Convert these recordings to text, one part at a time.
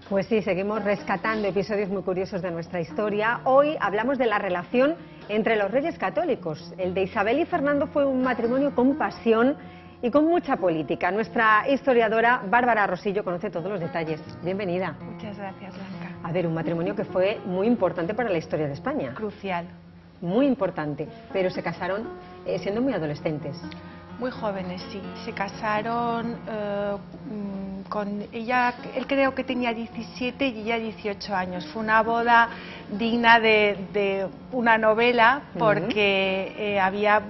Pues sí, seguimos rescatando episodios muy curiosos de nuestra historia. Hoy hablamos de la relación entre los reyes católicos. El de Isabel y Fernando fue un matrimonio con pasión y con mucha política. Nuestra historiadora Bárbara Rosillo conoce todos los detalles. Bienvenida. Muchas gracias, Blanca. A ver, un matrimonio que fue muy importante para la historia de España. Crucial. Muy importante, pero se casaron siendo muy adolescentes. Muy jóvenes, sí. Se casaron con ella, él creo que tenía 17 y ella 18 años. Fue una boda digna de una novela porque había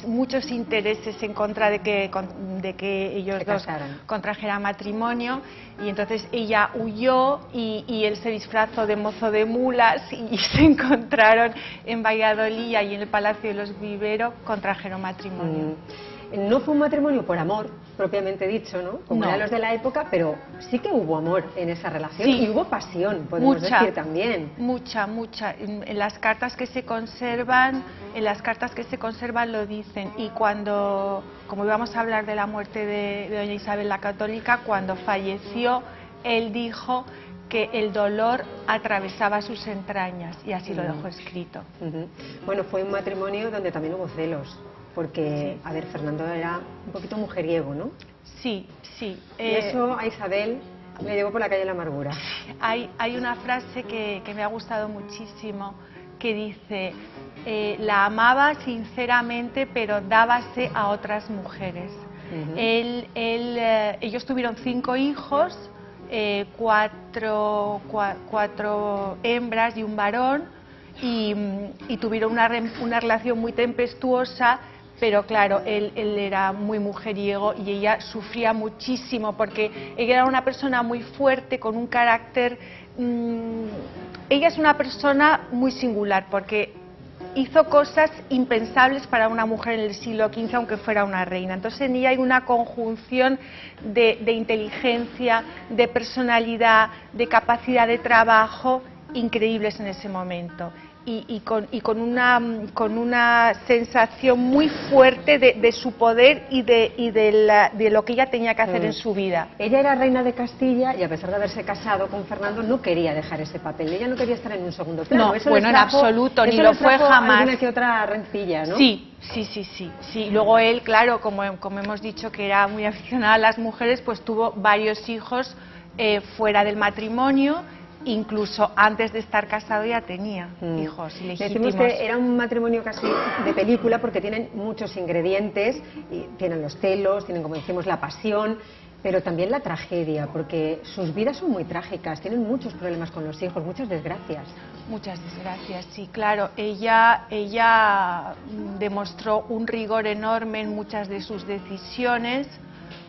muchos intereses en contra de que ellos dos contrajeran matrimonio, y entonces ella huyó y él se disfrazó de mozo de mulas y se encontraron en Valladolid y en el Palacio de los Viveros contrajeron matrimonio. No fue un matrimonio por amor, propiamente dicho, ¿no? Como eran los de la época, pero sí que hubo amor en esa relación, sí. Y hubo pasión, podemos decir también. Mucha. En las cartas que se conservan, lo dicen. Y cuando, como íbamos a hablar de la muerte de doña Isabel la Católica, cuando falleció, él dijo que el dolor atravesaba sus entrañas, y así lo dejó escrito. Bueno, fue un matrimonio donde también hubo celos. Porque, a ver, Fernando era un poquito mujeriego, ¿no? Sí. Y eso a Isabel le llevó por la calle de la amargura. Hay una frase que me ha gustado muchísimo, que dice, la amaba sinceramente, pero dábase a otras mujeres. Ellos tuvieron 5 hijos, 4 hembras y un varón, y tuvieron una relación muy tempestuosa. Pero claro, él era muy mujeriego y ella sufría muchísimo porque ella era una persona muy fuerte, con un carácter... ella es una persona muy singular porque hizo cosas impensables para una mujer en el siglo XV, aunque fuera una reina. Entonces en ella hay una conjunción de inteligencia, de personalidad, de capacidad de trabajo increíbles en ese momento. Y con una sensación muy fuerte de su poder y de lo que ella tenía que hacer en su vida. Ella era reina de Castilla y, a pesar de haberse casado con Fernando, no quería dejar ese papel. Ella no quería estar en un segundo plano. No, bueno, en absoluto, ni lo fue jamás. Alguna que otra rencilla, ¿no? Sí. Luego él, claro, como hemos dicho, que era muy aficionado a las mujeres, pues tuvo varios hijos fuera del matrimonio. Incluso antes de estar casado ya tenía hijos ilegítimos. Decimos que era un matrimonio casi de película porque tienen muchos ingredientes, y tienen los celos, tienen, como decimos, la pasión, pero también la tragedia, porque sus vidas son muy trágicas, tienen muchos problemas con los hijos, muchas desgracias. Muchas desgracias, sí, claro. Ella demostró un rigor enorme en muchas de sus decisiones,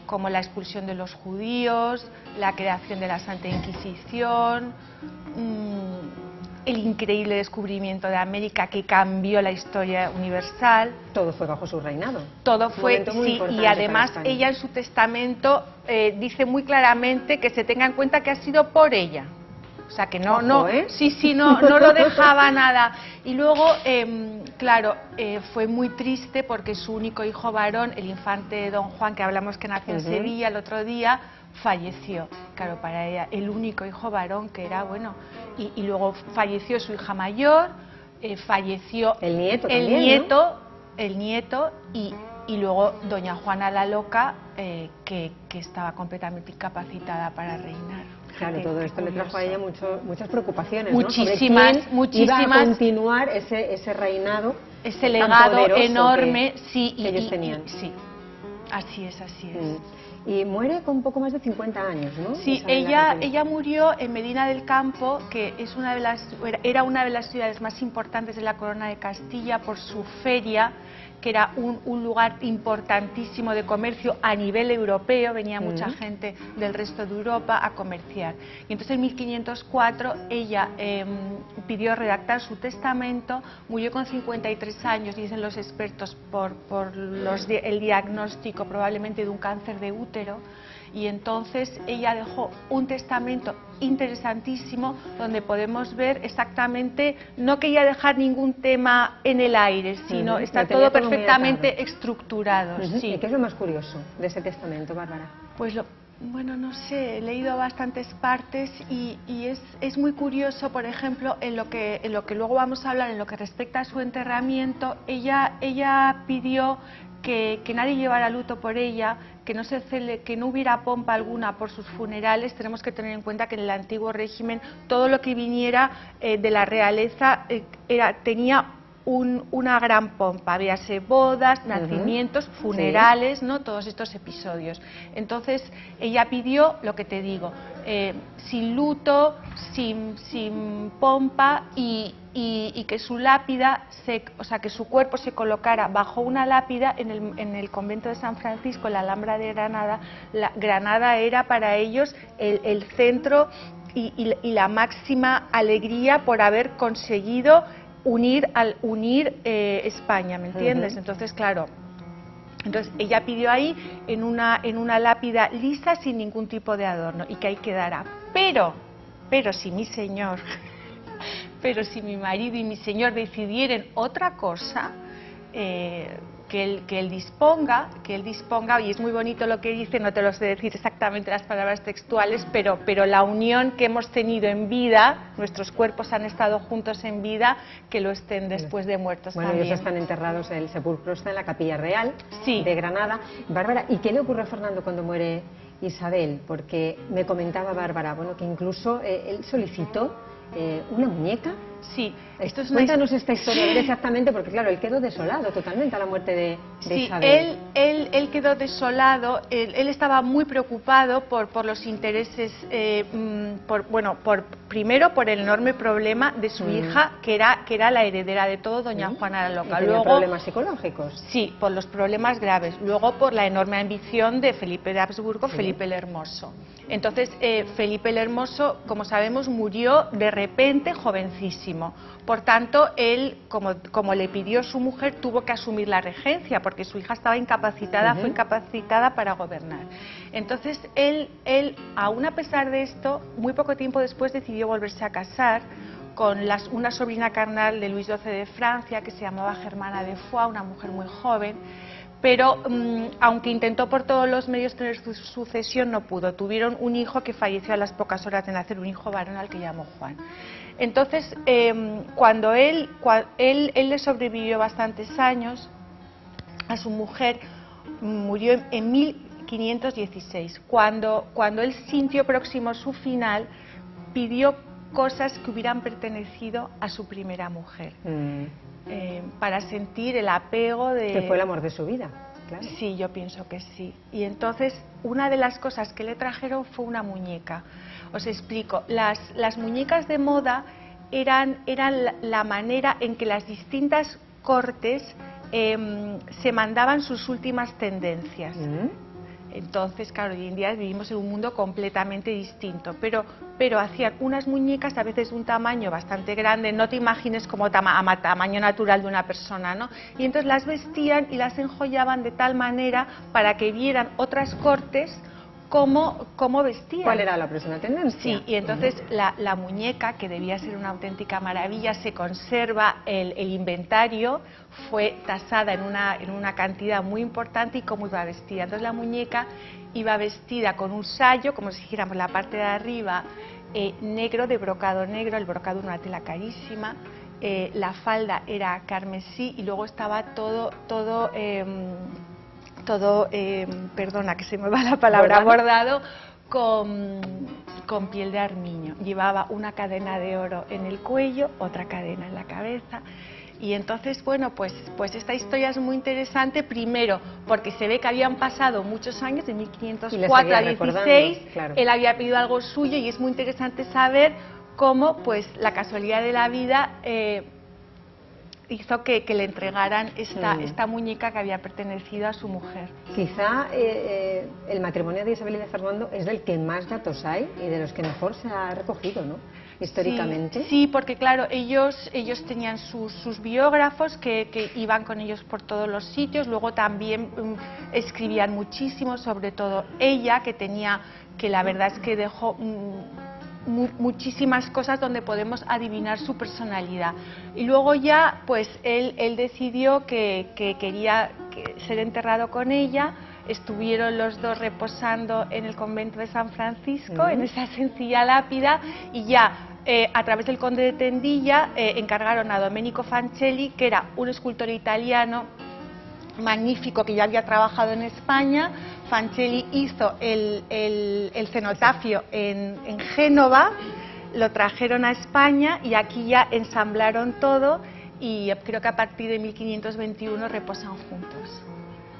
como la expulsión de los judíos, la creación de la Santa Inquisición, el increíble descubrimiento de América que cambió la historia universal. Todo fue bajo su reinado. Todo fue, sí, y además ella en su testamento dice muy claramente que se tenga en cuenta que ha sido por ella. O sea que no lo dejaba nada. Y luego, claro, fue muy triste porque su único hijo varón, el infante Don Juan, que hablamos que nació en Sevilla el otro día, falleció. Claro, para ella, el único hijo varón que era, bueno, y luego falleció su hija mayor, falleció el nieto también, el nieto y luego doña Juana la Loca, que estaba completamente incapacitada para reinar. Claro, todo esto le trajo a ella muchas preocupaciones, muchísimas, ¿no? Muchísimas. Iba a continuar ese reinado, ese legado enorme, que ellos tenían. Sí, así es. Y muere con poco más de 50 años, ¿no? Sí, ella murió en Medina del Campo, que era una de las ciudades más importantes de la Corona de Castilla por su feria, que era un lugar importantísimo de comercio a nivel europeo. Venía mucha gente del resto de Europa a comerciar. Y entonces en 1504 ella pidió redactar su testamento, murió con 53 años, dicen los expertos, por el diagnóstico diagnóstico probablemente de un cáncer de útero, y entonces ella dejó un testamento interesantísimo donde podemos ver exactamente, no quería dejar ningún tema en el aire, sino está todo perfectamente estructurado. Sí. ¿Y qué es lo más curioso de ese testamento, Bárbara? Pues bueno, no sé, he leído bastantes partes y es muy curioso, por ejemplo, en lo que luego vamos a hablar, en lo que respecta a su enterramiento, ella pidió que nadie llevara luto por ella, que no hubiera pompa alguna por sus funerales. Tenemos que tener en cuenta que en el antiguo régimen todo lo que viniera de la realeza tenía una gran pompa, véase bodas, nacimientos, funerales, sí, ¿no? Todos estos episodios. Entonces ella pidió lo que te digo, sin luto, sin pompa y que su lápida, o sea, que su cuerpo se colocara bajo una lápida en el convento de San Francisco, en la Alhambra de Granada. Granada era para ellos el centro y la máxima alegría por haber conseguido unir España, ¿me entiendes? Entonces, claro, ella pidió ahí en una lápida lisa sin ningún tipo de adorno y que ahí quedara. Pero si mi señor, pero si mi marido y mi señor decidieran otra cosa, que él disponga, y es muy bonito lo que dice, no te lo sé decir exactamente las palabras textuales, pero la unión que hemos tenido en vida, nuestros cuerpos han estado juntos en vida, que lo estén después de muertos también. Bueno, ellos están enterrados, el sepulcro está en la Capilla Real, sí, de Granada. Bárbara, ¿y qué le ocurre a Fernando cuando muere Isabel? Porque me comentaba Bárbara, bueno, que incluso él solicitó una muñeca. Sí, cuéntanos esta historia, ver exactamente, porque claro, él quedó desolado totalmente a la muerte de Isabel. Él quedó desolado, él estaba muy preocupado por los intereses, primero por el enorme problema de su hija, que era la heredera de todo, doña Juana la Loca. ¿Y tenía problemas psicológicos? Sí, por los problemas graves. Luego por la enorme ambición de Felipe de Habsburgo, sí, Felipe el Hermoso. Entonces, Felipe el Hermoso, como sabemos, murió de repente, jovencísimo. Por tanto, él, como le pidió su mujer, tuvo que asumir la regencia, porque su hija estaba incapacitada, fue incapacitada para gobernar. Entonces, él, aún a pesar de esto, muy poco tiempo después decidió volverse a casar con una sobrina carnal de Luis XII de Francia, que se llamaba Germana de Foix, una mujer muy joven. Pero aunque intentó por todos los medios tener su sucesión, no pudo. Tuvieron un hijo que falleció a las pocas horas de nacer, un hijo varón al que llamó Juan. Entonces, cuando él le sobrevivió bastantes años a su mujer, murió en 1516. Cuando él sintió próximo su final, pidió cosas que hubieran pertenecido a su primera mujer. Para sentir el apego de... Que fue el amor de su vida, claro. Sí, yo pienso que sí. Y entonces, una de las cosas que le trajeron fue una muñeca. Os explico, las muñecas de moda eran la manera en que las distintas cortes se mandaban sus últimas tendencias. Entonces, claro, hoy en día vivimos en un mundo completamente distinto, pero hacían unas muñecas a veces de un tamaño bastante grande, no te imagines como tamaño natural de una persona, ¿no? Y entonces las vestían y las enjollaban de tal manera para que vieran otras cortes cómo vestían. ¿Cuál era la próxima tendencia? Sí, y entonces la muñeca, que debía ser una auténtica maravilla, se conserva, el inventario fue tasada en una cantidad muy importante y cómo iba vestida. Entonces la muñeca iba vestida con un sayo, como si dijéramos la parte de arriba, negro, de brocado negro, el brocado una tela carísima, la falda era carmesí y luego estaba todo, perdona que se me va la palabra, bordado con piel de armiño. Llevaba una cadena de oro en el cuello, otra cadena en la cabeza. Y entonces, bueno, pues esta historia es muy interesante, primero porque se ve que habían pasado muchos años, de 1504 a 16, claro. Él había pedido algo suyo y es muy interesante saber cómo pues la casualidad de la vida hizo que le entregaran esta muñeca que había pertenecido a su mujer. Quizá el matrimonio de Isabel y de Fernando es del que más datos hay y de los que mejor se ha recogido, ¿no? históricamente. Sí, porque claro, ellos tenían sus biógrafos que iban con ellos por todos los sitios, luego también escribían muchísimo, sobre todo ella, que la verdad es que dejó muchísimas cosas donde podemos adivinar su personalidad. Y luego ya, pues él decidió que quería ser enterrado con ella. Estuvieron los dos reposando en el convento de San Francisco, en esa sencilla lápida, y ya a través del conde de Tendilla encargaron a Domenico Fancelli, que era un escultor italiano magnífico que ya había trabajado en España. Fancelli hizo el cenotafio en Génova, lo trajeron a España y aquí ya ensamblaron todo, y creo que a partir de 1521 reposan juntos.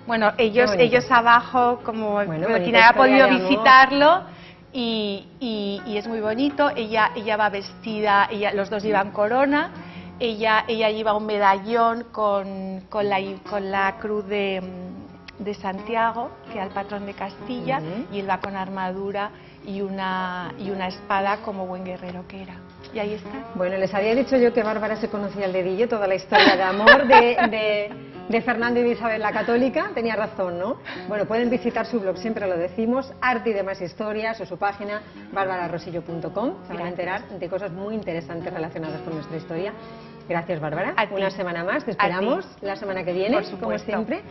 Bueno, ellos abajo, como quien haya podido visitarlo, y es muy bonito. Ella va vestida, los dos llevan corona, ella lleva un medallón con la cruz de Santiago, que era el patrón de Castilla, y él va con armadura y una espada como buen guerrero que era. Y ahí está. Bueno, les había dicho yo que Bárbara se conocía al dedillo toda la historia de amor de Fernando y de Isabel la Católica. Tenía razón, ¿no? Bueno, pueden visitar su blog, siempre lo decimos, Arte y demás historias, o su página barbararosillo.com. Se van a enterar de cosas muy interesantes relacionadas con nuestra historia. Gracias, Bárbara. Una semana más, te esperamos la semana que viene, como siempre.